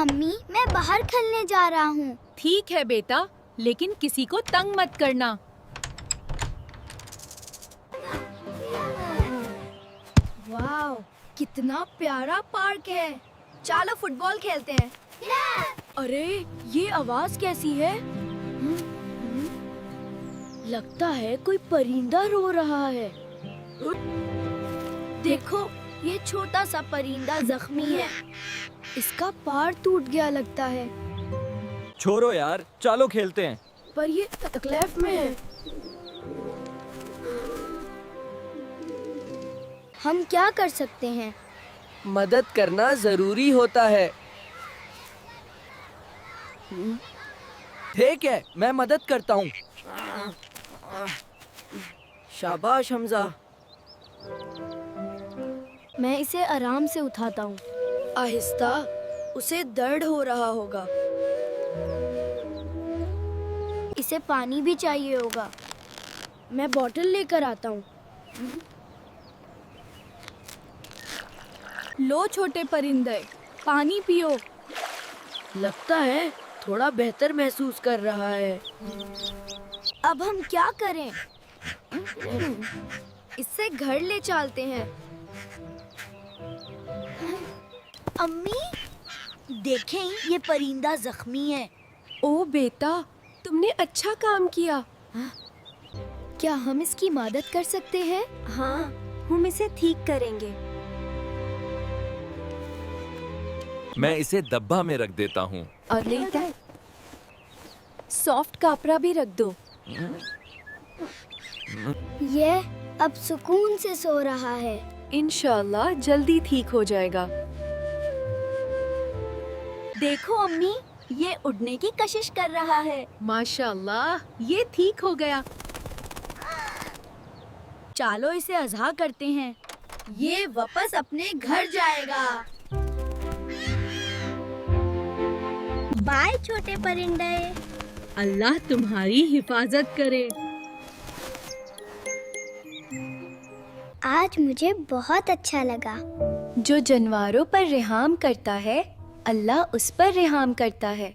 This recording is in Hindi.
अम्मी, मैं बाहर खेलने जा रहा हूँ। ठीक है बेटा, लेकिन किसी को तंग मत करना। वाह, कितना प्यारा पार्क है। चलो फुटबॉल खेलते हैं। अरे, ये आवाज कैसी है? लगता है कोई परिंदा रो रहा है। देखो, ये छोटा सा परिंदा जख्मी है। इसका पैर टूट गया लगता है। छोड़ो यार, चलो खेलते हैं। पर ये तकलीफ में है। हम क्या कर सकते हैं? मदद करना जरूरी होता है। ठीक है, मैं मदद करता हूँ। शाबाश हमजा। मैं इसे आराम से उठाता हूँ। आहिस्ता, उसे दर्द हो रहा होगा। इसे पानी भी चाहिए होगा। मैं बोतल लेकर आता हूँ। लो छोटे परिंदे, पानी पियो। लगता है थोड़ा बेहतर महसूस कर रहा है। अब हम क्या करें? इससे घर ले चलते हैं। अम्मी, देखें, ये परिंदा जख्मी है। ओ बेटा, तुमने अच्छा काम किया। क्या हम इसकी मदद कर सकते हैं? हाँ, हम इसे ठीक करेंगे। मैं इसे डब्बा में रख देता हूँ। अरे, सॉफ्ट कपड़ा भी रख दो। ये अब सुकून से सो रहा है। इंशाल्लाह जल्दी ठीक हो जाएगा। देखो अम्मी, ये उड़ने की कोशिश कर रहा है। माशाल्लाह, ये ठीक हो गया। चलो इसे अज़ा करते हैं। ये वापस अपने घर जाएगा। बाय छोटे परिंदे। अल्लाह तुम्हारी हिफाजत करे। आज मुझे बहुत अच्छा लगा। जो जानवरों पर रहम करता है, अल्लाह उस पर रहम करता है।